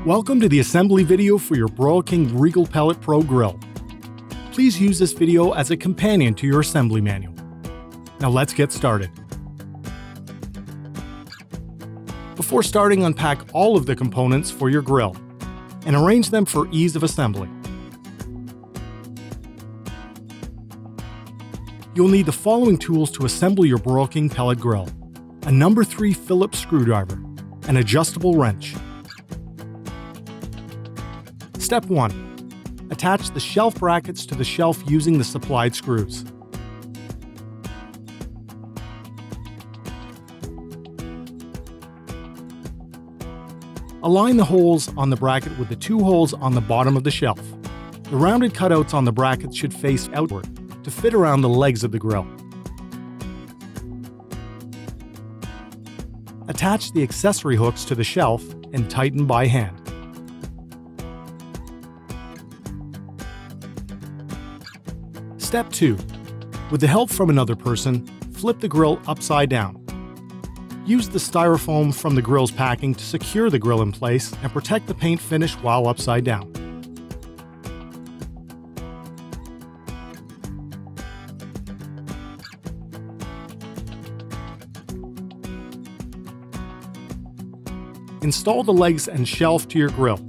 Welcome to the assembly video for your Broil King Regal Pellet Pro Grill. Please use this video as a companion to your assembly manual. Now let's get started. Before starting, unpack all of the components for your grill and arrange them for ease of assembly. You'll need the following tools to assemble your Broil King Pellet Grill: a number 3 Phillips screwdriver, an adjustable wrench. Step 1. Attach the shelf brackets to the shelf using the supplied screws. Align the holes on the bracket with the 2 holes on the bottom of the shelf. The rounded cutouts on the brackets should face outward to fit around the legs of the grill. Attach the accessory hooks to the shelf and tighten by hand. Step 2. With the help from another person, flip the grill upside down. Use the styrofoam from the grill's packing to secure the grill in place and protect the paint finish while upside down. Install the legs and shelf to your grill.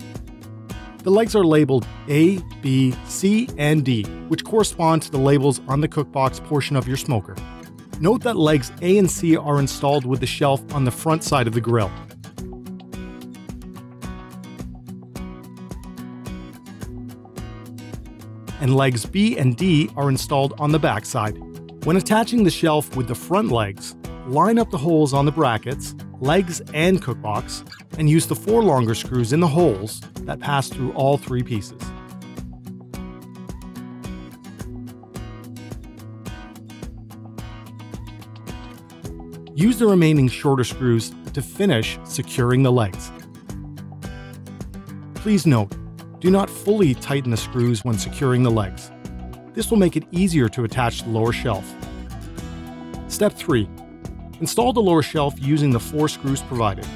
The legs are labeled A, B, C, and D, which correspond to the labels on the cookbox portion of your smoker. Note that legs A and C are installed with the shelf on the front side of the grill. And legs B and D are installed on the back side. When attaching the shelf with the front legs, line up the holes on the brackets, legs, and cookbox, and use the 4 longer screws in the holes that pass through all 3 pieces. Use the remaining shorter screws to finish securing the legs. Please note, do not fully tighten the screws when securing the legs. This will make it easier to attach the lower shelf. Step 3. Install the lower shelf using the 4 screws provided.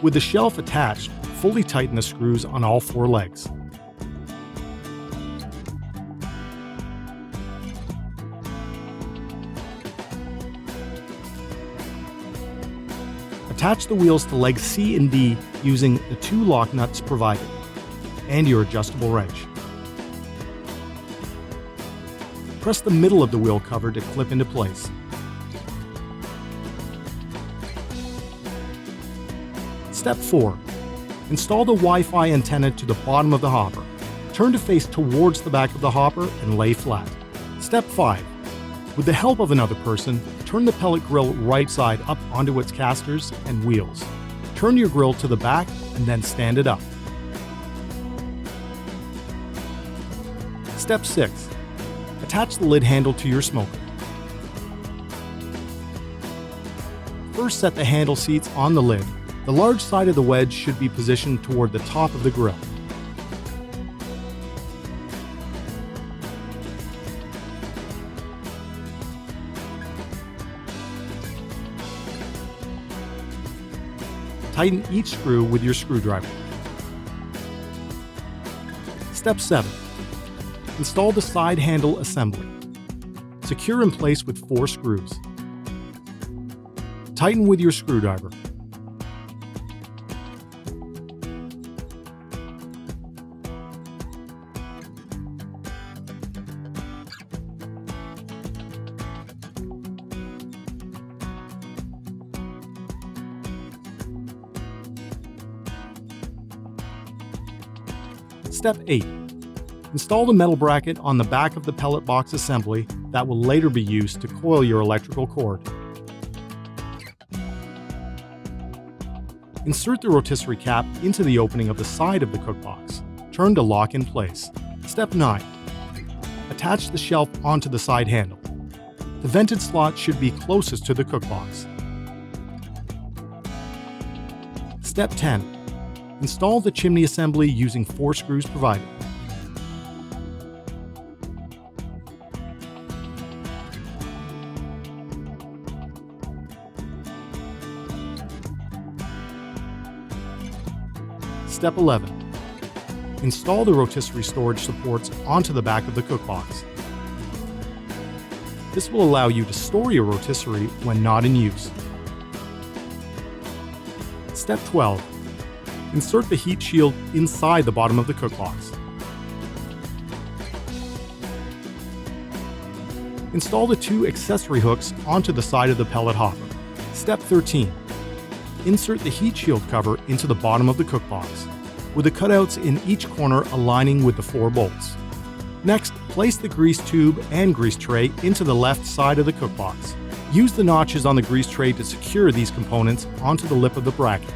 With the shelf attached, fully tighten the screws on all 4 legs. Attach the wheels to legs C and D using the 2 lock nuts provided and your adjustable wrench. Press the middle of the wheel cover to clip into place. Step 4. Install the Wi-Fi antenna to the bottom of the hopper. Turn to face towards the back of the hopper and lay flat. Step 5. With the help of another person, turn the pellet grill right side up onto its casters and wheels. Turn your grill to the back and then stand it up. Step 6. Attach the lid handle to your smoker. First, set the handle seats on the lid. The large side of the wedge should be positioned toward the top of the grill. Tighten each screw with your screwdriver. Step 7. Install the side handle assembly. Secure in place with 4 screws. Tighten with your screwdriver. Step 8. Install the metal bracket on the back of the pellet box assembly that will later be used to coil your electrical cord. Insert the rotisserie cap into the opening of the side of the cookbox. Turn to lock in place. Step 9. Attach the shelf onto the side handle. The vented slot should be closest to the cookbox. Step 10. Install the chimney assembly using 4 screws provided. Step 11. Install the rotisserie storage supports onto the back of the cookbox. This will allow you to store your rotisserie when not in use. Step 12. Insert the heat shield inside the bottom of the cookbox. Install the 2 accessory hooks onto the side of the pellet hopper. Step 13. Insert the heat shield cover into the bottom of the cookbox, with the cutouts in each corner aligning with the 4 bolts. Next, place the grease tube and grease tray into the left side of the cookbox. Use the notches on the grease tray to secure these components onto the lip of the bracket.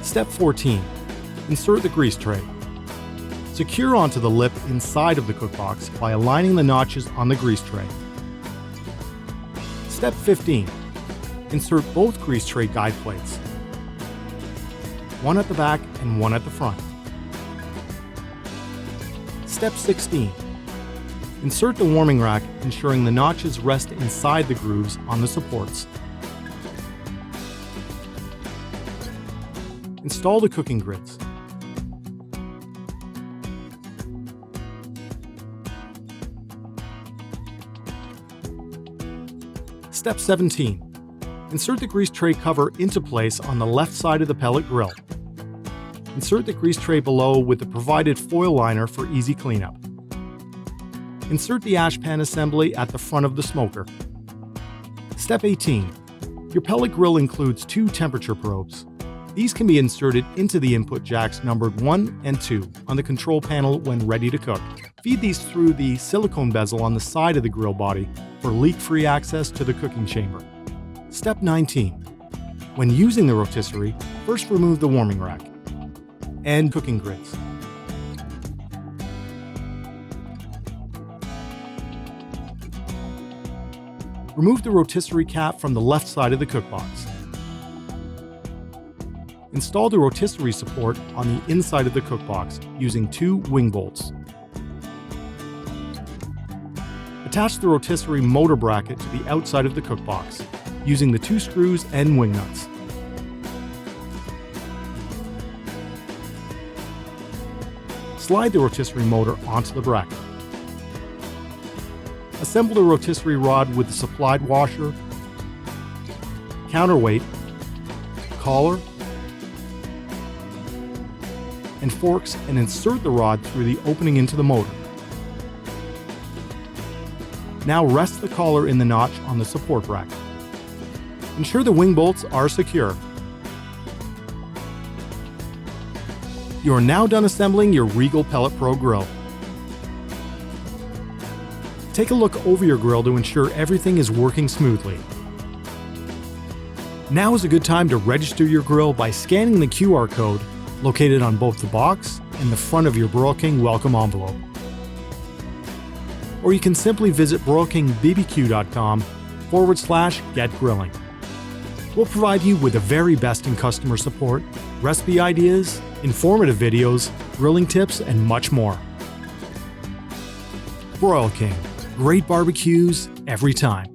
Step 14. Insert the grease tray. Secure onto the lip inside of the cookbox by aligning the notches on the grease tray. Step 15. Insert both grease tray guide plates, one at the back and one at the front. Step 16. Insert the warming rack, ensuring the notches rest inside the grooves on the supports. Install the cooking grids. Step 17. Insert the grease tray cover into place on the left side of the pellet grill. Insert the grease tray below with the provided foil liner for easy cleanup. Insert the ash pan assembly at the front of the smoker. Step 18. Your pellet grill includes 2 temperature probes. These can be inserted into the input jacks numbered 1 and 2 on the control panel when ready to cook. Feed these through the silicone bezel on the side of the grill body for leak-free access to the cooking chamber. Step 19. When using the rotisserie, first remove the warming rack and cooking grids. Remove the rotisserie cap from the left side of the cookbox. Install the rotisserie support on the inside of the cookbox using 2 wing bolts. Attach the rotisserie motor bracket to the outside of the cookbox using the 2 screws and wing nuts. Slide the rotisserie motor onto the bracket. Assemble the rotisserie rod with the supplied washer, counterweight, collar, and forks, and insert the rod through the opening into the motor. Now rest the collar in the notch on the support bracket. Ensure the wing bolts are secure. You are now done assembling your Regal Pellet Pro grill. Take a look over your grill to ensure everything is working smoothly. Now is a good time to register your grill by scanning the QR code located on both the box and the front of your Broil King welcome envelope. Or you can simply visit broilkingbbq.com/getgrilling. We'll provide you with the very best in customer support, recipe ideas, informative videos, grilling tips, and much more. Broil King. Great barbecues every time.